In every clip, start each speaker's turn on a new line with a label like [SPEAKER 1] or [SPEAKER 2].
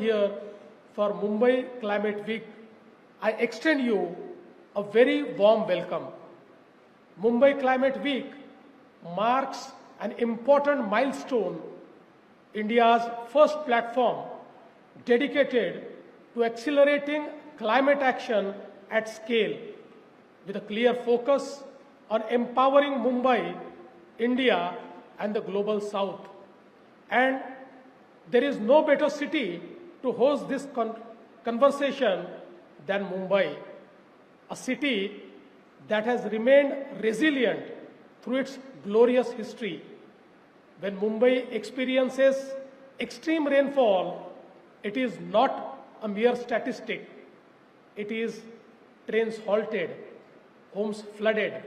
[SPEAKER 1] here for Mumbai Climate Week, I extend you a very warm welcome. Mumbai Climate Week marks an important milestone, India's first platform dedicated to accelerating climate action at scale, with a clear focus on empowering Mumbai, India, and the global South. And there is no better city to host this conversation than Mumbai, a city that has remained resilient through its glorious history. When Mumbai experiences extreme rainfall, it is not a mere statistic. It is trains halted, homes flooded,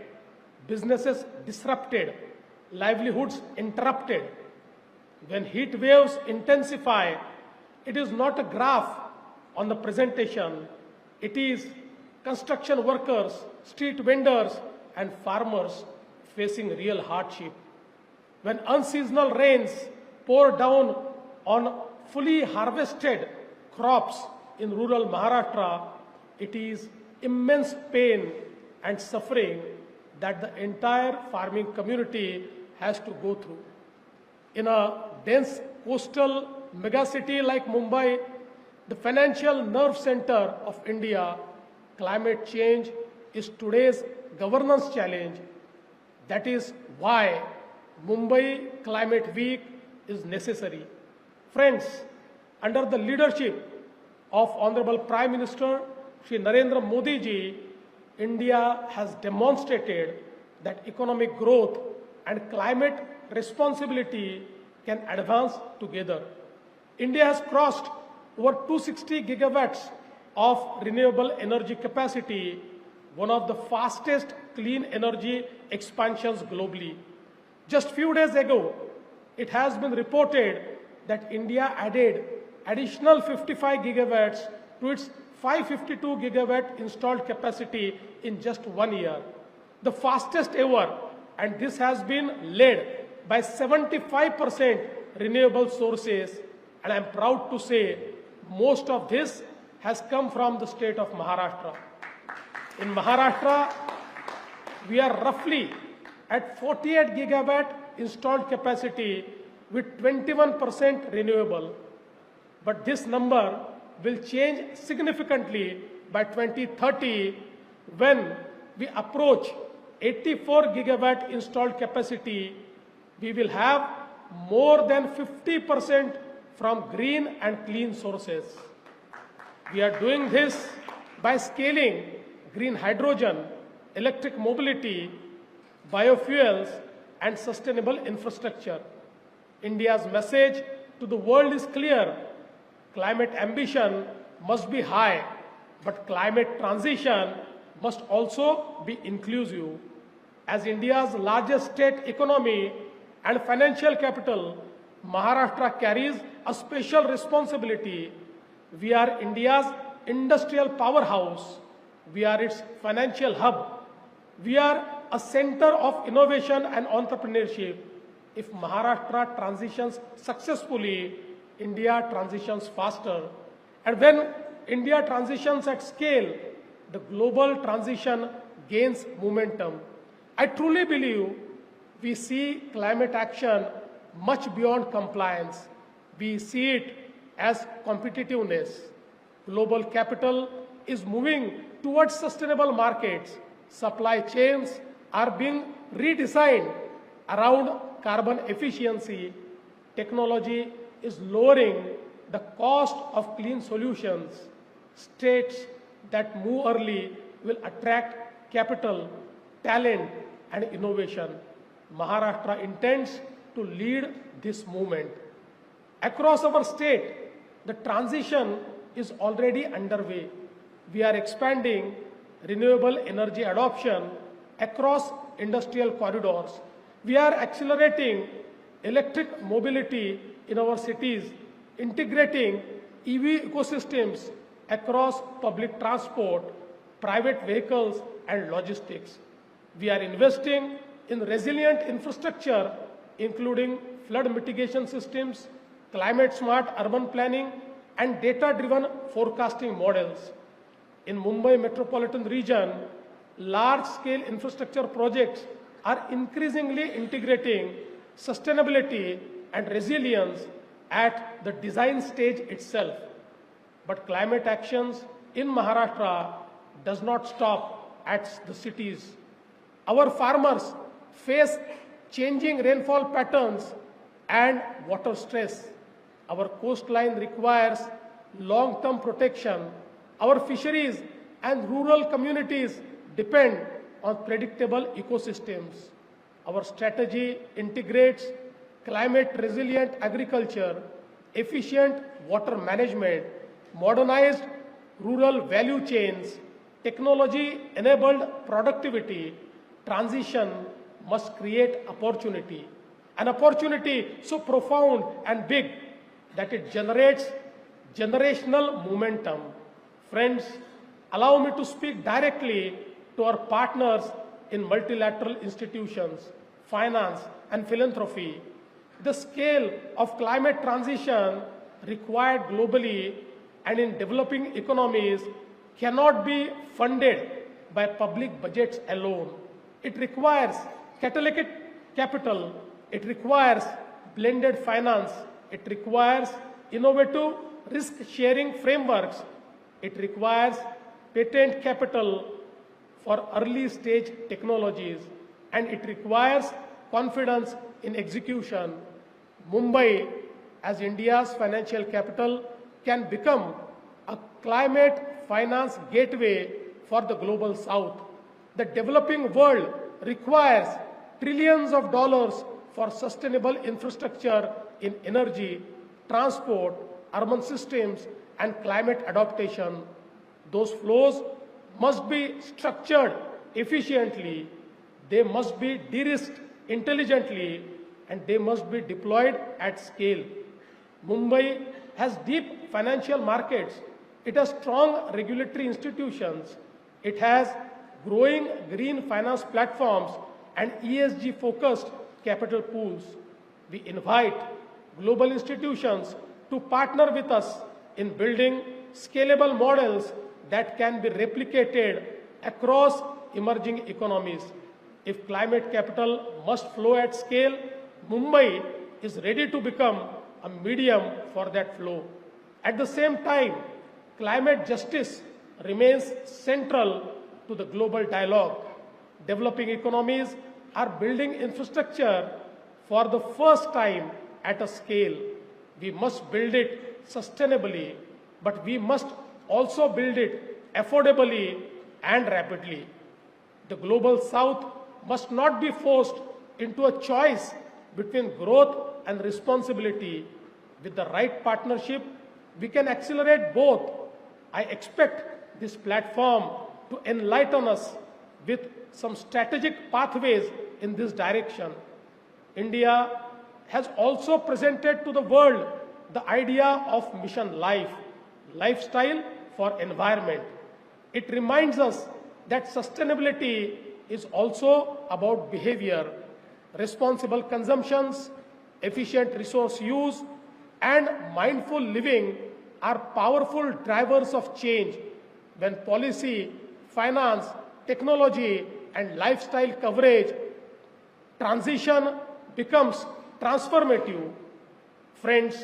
[SPEAKER 1] businesses disrupted, livelihoods interrupted. When heat waves intensify, it is not a graph on the presentation. It is construction workers, street vendors, and farmers facing real hardship. When unseasonal rains pour down on fully harvested crops in rural Maharashtra, it is immense pain and suffering that the entire farming community has to go through. In a dense coastal megacity like Mumbai, the financial nerve center of India, climate change is today's governance challenge. That is why Mumbai Climate Week is necessary. Friends, under the leadership of Honorable Prime Minister Shri Narendra Modi ji, India has demonstrated that economic growth and climate responsibility can advance together. India has crossed over 260 gigawatts of renewable energy capacity, one of the fastest clean energy expansions globally. Just few days ago, it has been reported that India added additional 55 gigawatts to its 552 gigawatt installed capacity in just 1 year, the fastest ever, and this has been led by 75% renewable sources, and I am proud to say most of this has come from the state of Maharashtra. In Maharashtra, we are roughly at 48 gigawatt installed capacity with 21% renewable, but this number will change significantly by 2030 when we approach 84 gigawatt installed capacity. We will have more than 50% from green and clean sources. We are doing this by scaling green hydrogen, electric mobility, biofuels, and sustainable infrastructure. India's message to the world is clear. Climate ambition must be high, but climate transition must also be inclusive. As India's largest state economy and financial capital, Maharashtra carries a special responsibility. We are India's industrial powerhouse. We are its financial hub. We are a center of innovation and entrepreneurship. If Maharashtra transitions successfully, India transitions faster. And when India transitions at scale, the global transition gains momentum. I truly believe we see climate action much beyond compliance. We see it as competitiveness. Global capital is moving towards sustainable markets. Supply chains are being redesigned around carbon efficiency. Technology is lowering the cost of clean solutions. States that move early will attract capital, talent, and innovation. Maharashtra intends to lead this movement. Across our state, the transition is already underway. We are expanding renewable energy adoption across industrial corridors. We are accelerating electric mobility in our cities, integrating EV ecosystems across public transport, private vehicles, and logistics. We are investing in resilient infrastructure, including flood mitigation systems, climate-smart urban planning, and data-driven forecasting models. In Mumbai metropolitan region, large-scale infrastructure projects are increasingly integrating sustainability and resilience at the design stage itself. But climate actions in Maharashtra does not stop at the cities. Our farmers face changing rainfall patterns and water stress. Our coastline requires long-term protection. Our fisheries and rural communities depend on predictable ecosystems. Our strategy integrates climate-resilient agriculture, efficient water management, modernized rural value chains, technology-enabled productivity. Transition must create opportunity, an opportunity so profound and big that it generates generational momentum. Friends, allow me to speak directly to our partners in multilateral institutions, finance, and philanthropy. The scale of climate transition required globally and in developing economies cannot be funded by public budgets alone. It requires catalytic capital, it requires blended finance, it requires innovative risk-sharing frameworks, it requires patent capital for early-stage technologies, and it requires confidence in execution. Mumbai, as India's financial capital, can become a climate finance gateway for the global South. The developing world requires trillions of dollars for sustainable infrastructure in energy, transport, urban systems, and climate adaptation. Those flows must be structured efficiently, they must be de-risked intelligently, and they must be deployed at scale. Mumbai has deep financial markets, it has strong regulatory institutions, it has growing green finance platforms and ESG-focused capital pools. We invite global institutions to partner with us in building scalable models that can be replicated across emerging economies. If climate capital must flow at scale, Mumbai is ready to become a medium for that flow. At the same time, climate justice remains central to the global dialogue. Developing economies are building infrastructure for the first time at a scale. We must build it sustainably, but we must also build it affordably and rapidly. The global South must not be forced into a choice between growth and responsibility. With the right partnership, we can accelerate both. I expect this platform to enlighten us with some strategic pathways in this direction. India has also presented to the world the idea of mission life, lifestyle for environment. It reminds us that sustainability is also about behavior, responsible consumptions, efficient resource use, and mindful living are powerful drivers of change. When policy, finance, technology, and lifestyle coverage transition becomes transformative. Friends,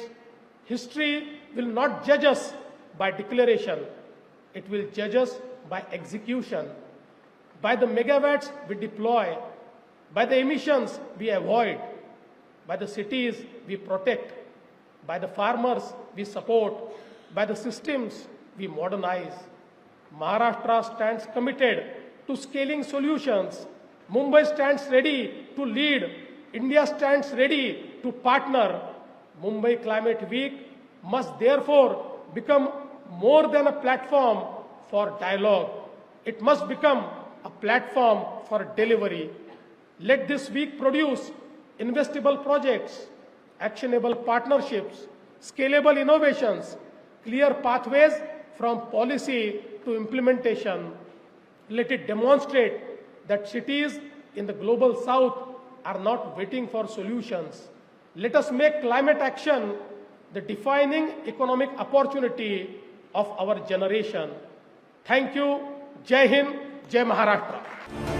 [SPEAKER 1] history will not judge us by declaration. It will judge us by execution, by the megawatts we deploy, by the emissions we avoid, by the cities we protect, by the farmers we support, by the systems we modernize. Maharashtra stands committed to scaling solutions. Mumbai stands ready to lead. India stands ready to partner. Mumbai Climate Week must therefore become more than a platform for dialogue. It must become a platform for delivery. Let this week produce investable projects, actionable partnerships, scalable innovations, clear pathways from policy to implementation. Let it demonstrate that cities in the global South are not waiting for solutions. Let us make climate action the defining economic opportunity of our generation. Thank you. Jai Hind, Jai Maharashtra.